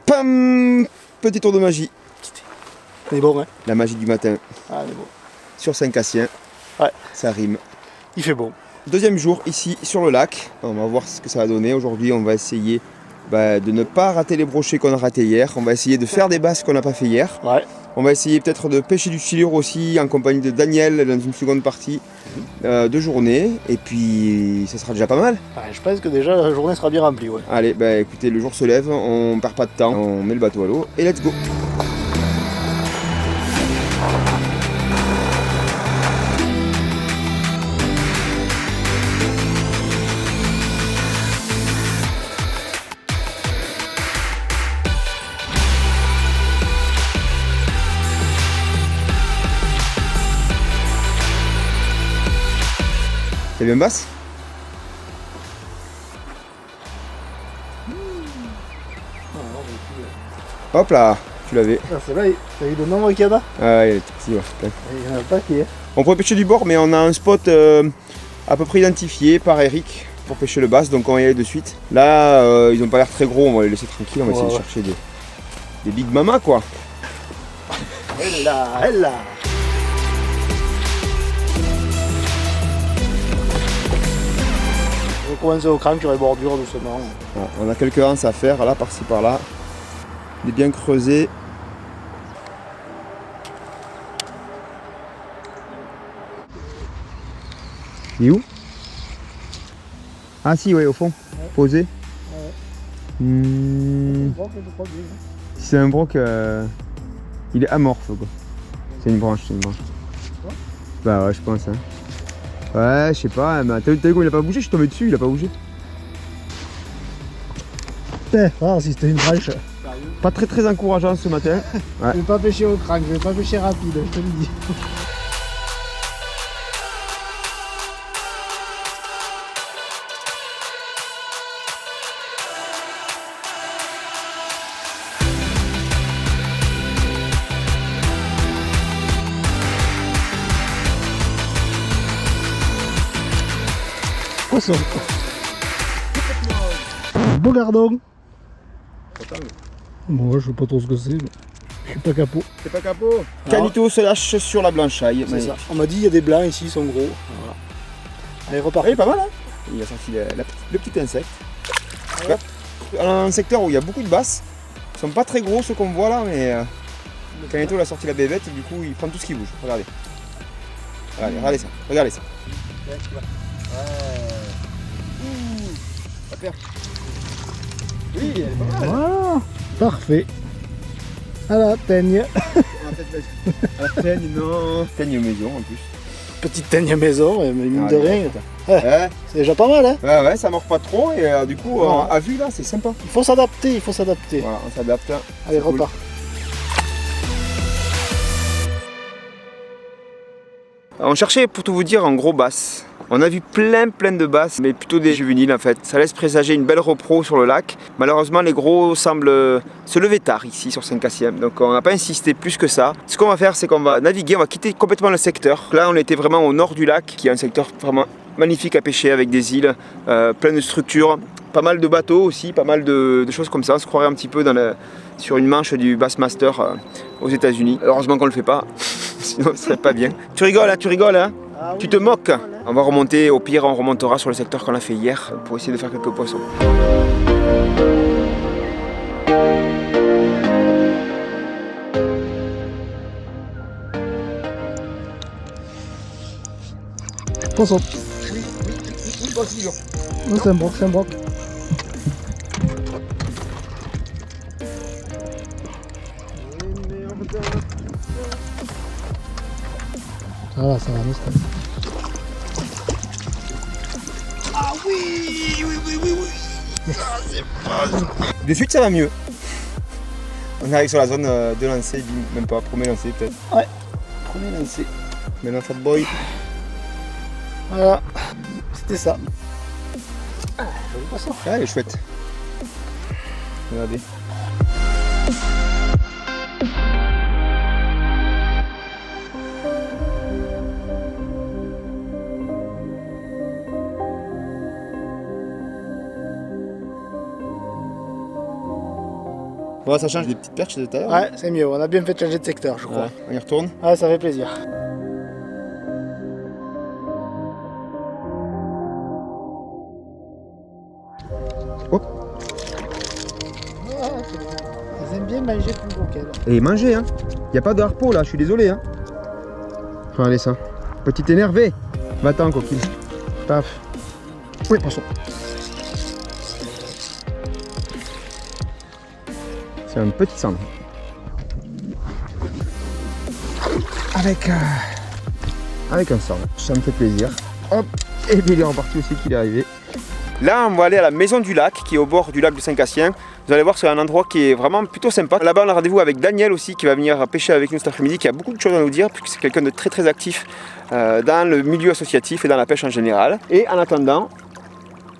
Pam! Petit tour de magie. C'est bon, hein? La magie du matin. Ah, c'est bon. Sur Saint-Cassien. Ouais. Ça rime. Il fait bon. Deuxième jour ici sur le lac. On va voir ce que ça va donner. Aujourd'hui, on va essayer de ne pas rater les brochets qu'on a ratés hier. On va essayer de faire des basses qu'on n'a pas fait hier. Ouais. On va essayer peut-être de pêcher du silure aussi en compagnie de Daniel dans une seconde partie de journée. Et puis ça sera déjà pas mal. Ouais, je pense que déjà la journée sera bien remplie. Ouais. Allez, écoutez, le jour se lève, on perd pas de temps, on met le bateau à l'eau et let's go. T'es bien basse? Hop là, tu l'avais. Ah, c'est là, t'as vu le nombre qu'il y en a? Ah, il est tout petit, ouais. Il y en a pas qui est. On pourrait pêcher du bord, mais on a un spot à peu près identifié par Eric pour pêcher le bass, donc on va y aller de suite. Là, ils ont pas l'air très gros, on va les laisser tranquilles, on va essayer de chercher des big mama quoi. Elle là, elle là. Je vais commencer au crank sur les bordures doucement. Voilà, on a quelques anses à faire, là, par-ci, par-là. Il est bien creusé. Il est où? Ah si, ouais, au fond. Ouais. Posé. Ouais. Si c'est un broc, il est amorphe quoi. C'est une branche, Ouais. Bah ouais, je pense. Hein. Ouais, je sais pas, mais t'as vu comment il a pas bougé? Je suis tombé dessus, il a pas bougé. Ah, si c'était une branche. Pas très encourageant ce matin. Ouais. Je vais pas pêcher au crank, je vais pas pêcher rapide, je te le dis. Poisson. Beau gardon. Moi, je sais pas trop ce que c'est. Je suis pas capot. C'est pas capot. Canito se lâche sur la blanchaille. C'est ça. On m'a dit il y a des blancs ici, ils sont gros. Voilà. Allez, reparti. Pas mal, hein. Il a sorti le petit insecte. Ouais. Un secteur où il y a beaucoup de basses. Ils sont pas très gros ceux qu'on voit là, mais Canito il a sorti la bébête et du coup il prend tout ce qui bouge. Regardez. Regardez ça. Regardez ça. Oui, elle est pas mal. Voilà. Parfait. À la teigne. À la teigne, non. Teigne maison en plus. Petite teigne maison, mais mine de rien. Ouais. C'est déjà pas mal, hein. Ouais, ça mord pas trop et du coup, à vue là, c'est sympa. Il faut s'adapter, il faut s'adapter. Voilà, on s'adapte. Allez, repart. On cherchait, pour tout vous dire, en gros basse. On a vu plein de basses, mais plutôt des juvéniles en fait. Ça laisse présager une belle repro sur le lac. Malheureusement, les gros semblent se lever tard ici sur Saint-Cassien. Donc on n'a pas insisté plus que ça. Ce qu'on va faire, c'est qu'on va naviguer, on va quitter complètement le secteur. Là, on était vraiment au nord du lac, qui est un secteur vraiment magnifique à pêcher avec des îles, plein de structures. Pas mal de bateaux aussi, pas mal de choses comme ça. On se croirait un petit peu sur une manche du Bassmaster aux États-Unis. Heureusement qu'on le fait pas, sinon ce serait pas bien. Tu rigoles, hein? Ah oui, tu te moques. On va remonter, au pire on remontera sur le secteur qu'on a fait hier pour essayer de faire quelques poissons. Poisson. Oui, voici. Non, c'est un broc, c'est un broc. Ça va, c'est Ah oui. Ah, c'est pas... De suite ça va mieux. On arrive sur la zone de lancer, même pas, premier lancer peut-être. Ouais, premier lancer. Maintenant fat boy. Voilà, c'était ça. Ah, joli poisson. Ah, elle est chouette. Regardez. Bon, ça change des petites perches de tout à l'heure. Ouais, c'est mieux. On a bien fait de changer de secteur, je crois. Ouais, on y retourne. Ouais, ça fait plaisir. Hop. Ils aiment bien manger plus gros qu'elle. Et manger, hein. Y a pas de harpeau là, je suis désolé, hein. Regardez ça. Petit énervé. Va-t'en, coquille. Paf. Oui, poisson. C'est un petit cendre. Avec un cendre. Ça me fait plaisir. Hop. Et puis il est reparti aussi qu'il est arrivé. Là, on va aller à la maison du lac, qui est au bord du lac de Saint-Cassien. Vous allez voir, c'est un endroit qui est vraiment plutôt sympa. Là-bas, on a rendez-vous avec Daniel aussi, qui va venir pêcher avec nous cet après-midi, qui a beaucoup de choses à nous dire, puisque c'est quelqu'un de très très actif dans le milieu associatif et dans la pêche en général. Et en attendant,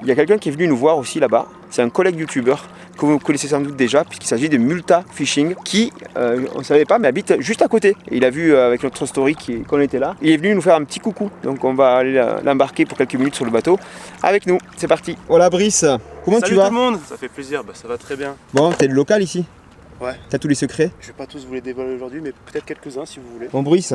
il y a quelqu'un qui est venu nous voir aussi là-bas. C'est un collègue youtubeur que vous connaissez sans doute déjà, puisqu'il s'agit de Multa Fishing, qui, on ne savait pas, mais habite juste à côté. Et il a vu avec notre story qu'on était là. Il est venu nous faire un petit coucou. Donc on va aller l'embarquer pour quelques minutes sur le bateau avec nous. C'est parti. Voilà Brice, comment Salut tu vas? tout le monde, ça fait plaisir, ça va très bien. Bon, t'es le local ici? Ouais. T'as tous les secrets? Je vais pas tous vous les dévoiler aujourd'hui, mais peut-être quelques-uns si vous voulez. Bon Brice,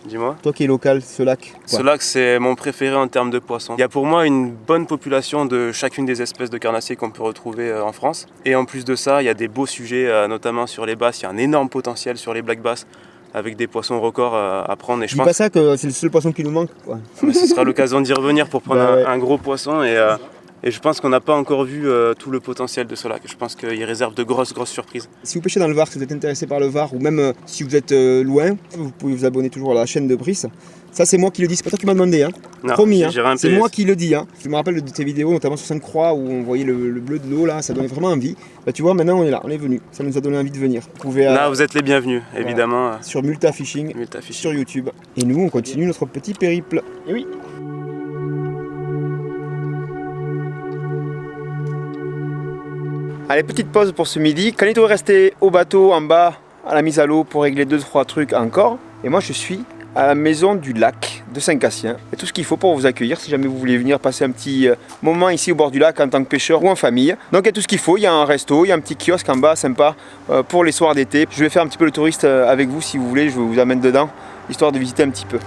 Dis-moi. toi qui es local, ce lac, Ce lac, c'est mon préféré en termes de poissons. Il y a pour moi une bonne population de chacune des espèces de carnassiers qu'on peut retrouver en France. Et en plus de ça, il y a des beaux sujets, notamment sur les basses. Il y a un énorme potentiel sur les black bass, avec des poissons records à prendre. Et je dis pense pas ça que c'est le seul poisson qui nous manque, quoi. que ce sera l'occasion d'y revenir pour prendre Bah ouais. un gros poisson. Et je pense qu'on n'a pas encore vu tout le potentiel de ce lac. Je pense qu'il réserve de grosses surprises. Si vous pêchez dans le Var, si vous êtes intéressé par le Var, ou même si vous êtes loin, vous pouvez vous abonner toujours à la chaîne de Brice. Ça c'est moi qui le dis, c'est pas toi qui m'as demandé, hein. Non, Promis, hein. j'ai rien C'est payé. moi qui le dis, hein. Je me rappelle de tes vidéos, notamment sur Sainte-Croix, où on voyait le bleu de l'eau là, ça donnait vraiment envie. Bah tu vois, maintenant on est là, on est venu, ça nous a donné envie de venir. Vous pouvez Là, vous êtes les bienvenus, évidemment. sur Multa Fishing, Multa Fishing. sur YouTube. Et nous, on continue notre petit périple. Et oui. Allez, petite pause pour ce midi. Canito est resté au bateau en bas à la mise à l'eau pour régler 2-3 trucs encore. Et moi je suis à la maison du lac de Saint-Cassien. Il y a tout ce qu'il faut pour vous accueillir si jamais vous voulez venir passer un petit moment ici au bord du lac en tant que pêcheur ou en famille. Donc il y a tout ce qu'il faut, il y a un resto, il y a un petit kiosque en bas sympa pour les soirs d'été. Je vais faire un petit peu le touriste avec vous si vous voulez, je vous amène dedans, histoire de visiter un petit peu.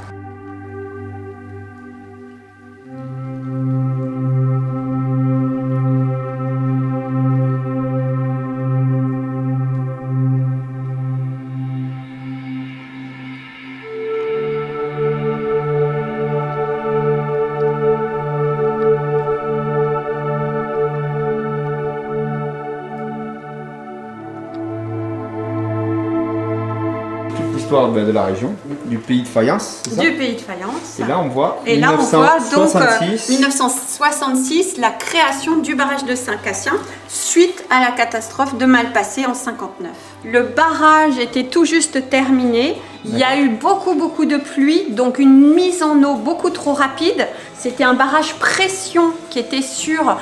L'histoire de la région, du pays de Fayence, c'est ça? Du pays de Fayence. Et là on voit Et là, on voit donc 1966. 1966, la création du barrage de Saint-Cassien suite à la catastrophe de Malpasset en 59. Le barrage était tout juste terminé. Il y a eu beaucoup de pluie, donc une mise en eau beaucoup trop rapide. C'était un barrage pression qui était sur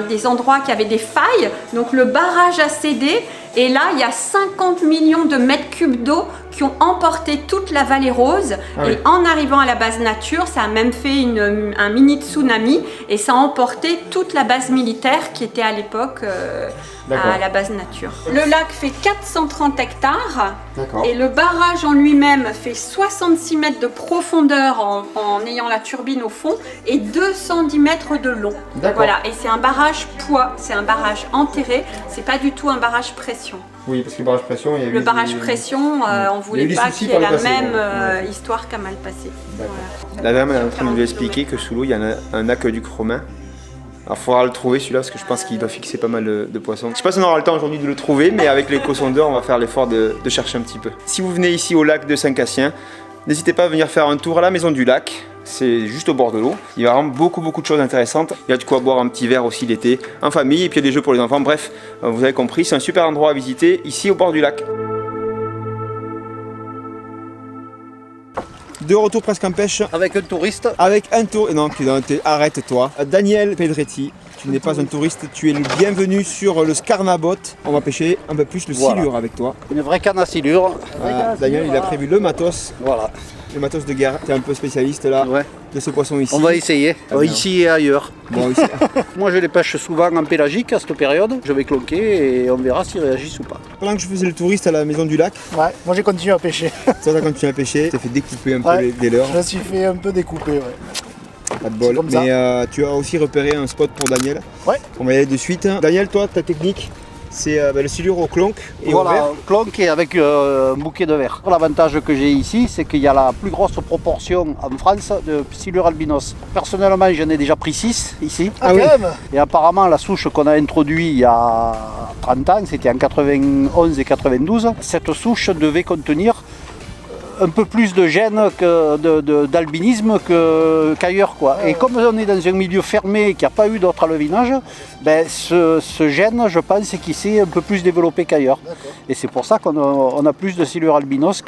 des endroits qui avaient des failles. Donc le barrage a cédé. Et là, il y a 50 millions de mètres cubes d'eau qui ont emporté toute la vallée rose. Ah et oui. en arrivant à la base nature, ça a même fait un mini tsunami et ça a emporté toute la base militaire qui était à l'époque à la base nature. Le lac fait 430 hectares D'accord. et le barrage en lui-même fait 66 mètres de profondeur en ayant la turbine au fond et 210 mètres de long. D'accord. Voilà, et c'est un barrage poids, c'est un barrage enterré, c'est pas du tout un barrage pression. Oui, parce que le barrage pression, il y a eu Le barrage des- pression, on Il y voulait a eu des pas soucis qu'il y ait par la le passé, même bon. Ouais. histoire qu'à Malpasset. D'accord. Voilà. La dame est en train de nous expliquer que sous l'eau, il y a un aqueduc romain. Alors il faudra le trouver celui-là parce que je pense qu'il doit fixer pas mal de poissons. Je sais pas si on aura le temps aujourd'hui de le trouver, mais avec l'éco-sondeur, on va faire l'effort de chercher un petit peu. Si vous venez ici au lac de Saint-Cassien, n'hésitez pas à venir faire un tour à la maison du lac. C'est juste au bord de l'eau. Il y a vraiment beaucoup de choses intéressantes. Il y a de quoi boire un petit verre aussi l'été, en famille, et puis il y a des jeux pour les enfants. Bref, vous avez compris, c'est un super endroit à visiter ici au bord du lac. De retour presque en pêche. Avec un touriste. Avec un tour. Non, arrête-toi. Daniel Pedretti, tu n'es pas un touriste, tu es le bienvenu sur le Scarnabot. On va pêcher un peu plus le Voilà. silure avec toi. Une vraie canne à silure. Daniel, il a prévu le matos. Voilà. le matos de guerre. Tu es un peu spécialiste là Ouais. de ce poisson ici. On va essayer, bien. ici et ailleurs. Bon, ici. Moi je les pêche souvent en pélagique à cette période. Je vais cloquer et on verra s'ils réagissent ou pas. Pendant que je faisais le touriste à la maison du lac, Ouais, moi j'ai continué à pêcher. ça quand tu as pêché, tu t'es fait découper un peu Ouais. des leurres. Je me suis fait un peu découper, ouais. Pas de bol. comme ça. Mais tu as aussi repéré un spot pour Daniel. Ouais. On va y aller de suite. Daniel, toi, ta technique, c'est le silure au clonk et au verre. Voilà, clonk et avec un bouquet de verre. L'avantage que j'ai ici, c'est qu'il y a la plus grosse proportion en France de silure albinos. Personnellement, j'en ai déjà pris 6 ici. Ah oui. Quand même. Et apparemment, la souche qu'on a introduite il y a 30 ans, c'était en 91 et 92, cette souche devait contenir un peu plus de gènes d'albinisme qu'ailleurs. Et comme on est dans un milieu fermé et qu'il n'y a pas eu d'autre alevinage, ben, ce gène, je pense, qu'il s'est un peu plus développé qu'ailleurs. Et c'est pour ça qu'on a plus de silure albinos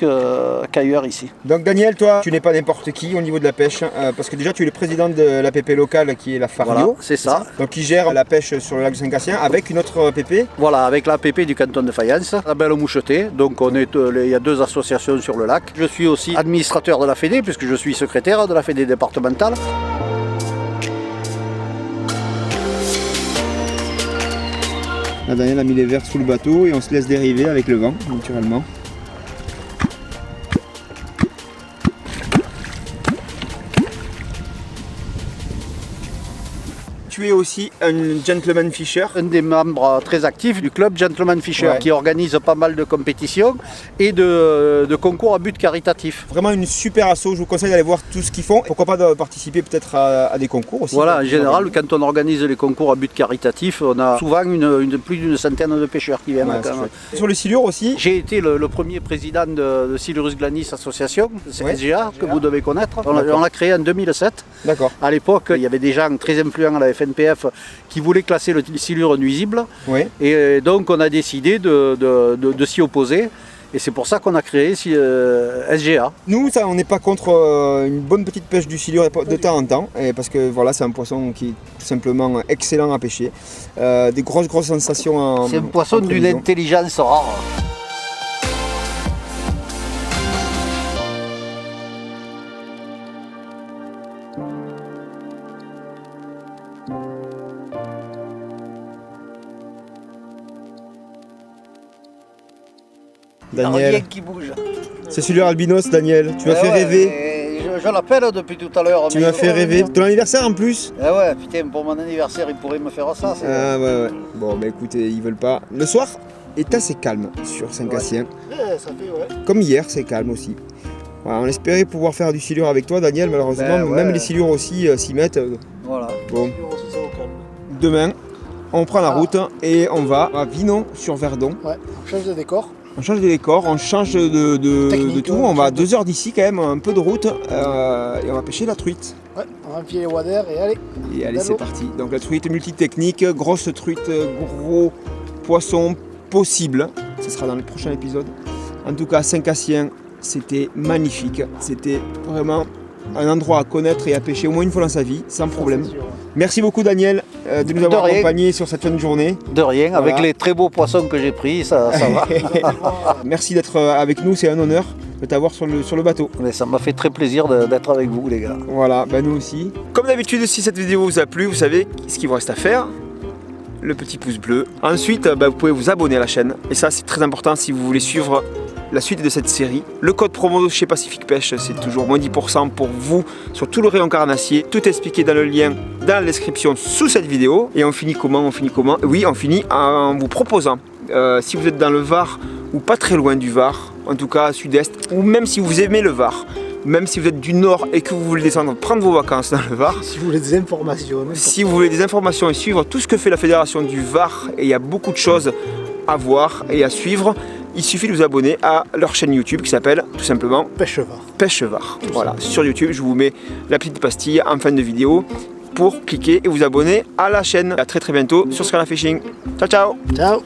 qu'ailleurs ici. Donc Daniel, toi, tu n'es pas n'importe qui au niveau de la pêche, parce que déjà tu es le président de l'APP locale qui est la Fario. Voilà, c'est ça. Donc qui gère la pêche sur le lac de Saint-Cassien avec une autre APP. Voilà, avec l'APP du canton de Fayence, la Belle Moucheté. Donc il y a 2 associations sur le lac. Je suis aussi administrateur de la Fédé, puisque je suis secrétaire de la Fédé départementale. Là, Daniel a mis les verres sous le bateau et on se laisse dériver avec le vent, naturellement. Tu es aussi un gentleman fisher. Un des membres très actifs du club Gentleman Fisher, Ouais. qui organise pas mal de compétitions et de concours à but caritatif. Vraiment une super asso, je vous conseille d'aller voir tout ce qu'ils font. Pourquoi pas de participer peut-être à des concours aussi. Voilà, en général, quand on organise les concours à but caritatif, on a souvent plus d'une centaine de pêcheurs qui viennent. Ouais, quand c'est même. chouette. Sur le silure aussi. J'ai été le premier président de Silurus Glanis Association, c'est Ouais. SGA, que vous devez connaître. On D'accord. l'a créé en 2007. D'accord. À l'époque, il y avait des gens très influents à la FNPF qui voulaient classer le silure nuisible. Oui. Et donc, on a décidé de s'y opposer. Et c'est pour ça qu'on a créé SGA. Nous, ça, on n'est pas contre une bonne petite pêche du silure de temps en temps, parce que voilà, c'est un poisson qui est tout simplement excellent à pêcher. Des grosses sensations en C'est un poisson en d'une prévision. intelligence rare. Daniel, Rien qui bouge. c'est silure albinos, Daniel. Tu m'as fait rêver. Je l'appelle depuis tout à l'heure. Tu mais m'as il fait revient. rêver. Ton anniversaire en plus. Ah ouais, putain, pour mon anniversaire, il pourrait me faire ça. Ah ouais. Bon, bah écoutez, ils veulent pas. Le soir est assez calme sur Saint-Cassien. Ça fait, ouais. Comme hier, c'est calme aussi. Voilà, on espérait pouvoir faire du silure avec toi, Daniel. Malheureusement, Ben ouais. même les silures aussi s'y mettent. Voilà. Bon, Aussi, ça au calme. demain, on prend la route et on va à Vinon sur Verdon. Ouais, on change de décor. On change de décor, on change de Technique, tout. ouais, On va à change de- 2 heures d'ici quand même, un peu de route, et on va pêcher la truite. Ouais, on va enfiler les waders et allez. Et allez, Allô. c'est parti. Donc la truite multitechnique, grosse truite, gros poisson possible. Ce sera dans le prochain épisode. En tout cas, Saint-Cassien, c'était magnifique. C'était vraiment un endroit à connaître et à pêcher au moins une fois dans sa vie, sans problème. C'est sûr, ouais. Merci beaucoup Daniel de nous De avoir rien. accompagnés sur cette fin de journée. De rien, Voilà. avec les très beaux poissons que j'ai pris, ça va. Merci d'être avec nous, c'est un honneur de t'avoir sur le bateau. Mais ça m'a fait très plaisir d'être avec vous, les gars. Voilà, bah nous aussi. Comme d'habitude, si cette vidéo vous a plu, vous savez ce qu'il vous reste à faire. Le petit pouce bleu. Ensuite, vous pouvez vous abonner à la chaîne. Et ça, c'est très important si vous voulez suivre la suite de cette série. Le code promo chez Pacific Pêche, c'est toujours moins 10% pour vous sur tout le rayon carnassier. Tout est expliqué dans le lien dans la description sous cette vidéo. Et on finit comment? Oui, on finit en vous proposant, si vous êtes dans le Var ou pas très loin du Var, en tout cas sud-est, ou même si vous aimez le Var, même si vous êtes du Nord et que vous voulez descendre prendre vos vacances dans le Var, Si vous voulez des informations, si vous voulez des informations et suivre tout ce que fait la fédération du Var, et il y a beaucoup de choses à voir et à suivre, il suffit de vous abonner à leur chaîne YouTube qui s'appelle tout simplement pêche var. Pêche Var. Voilà, sur YouTube, je vous mets la petite pastille en fin de vidéo pour cliquer et vous abonner à la chaîne. À très bientôt sur Scala Fishing. Ciao ciao. Ciao.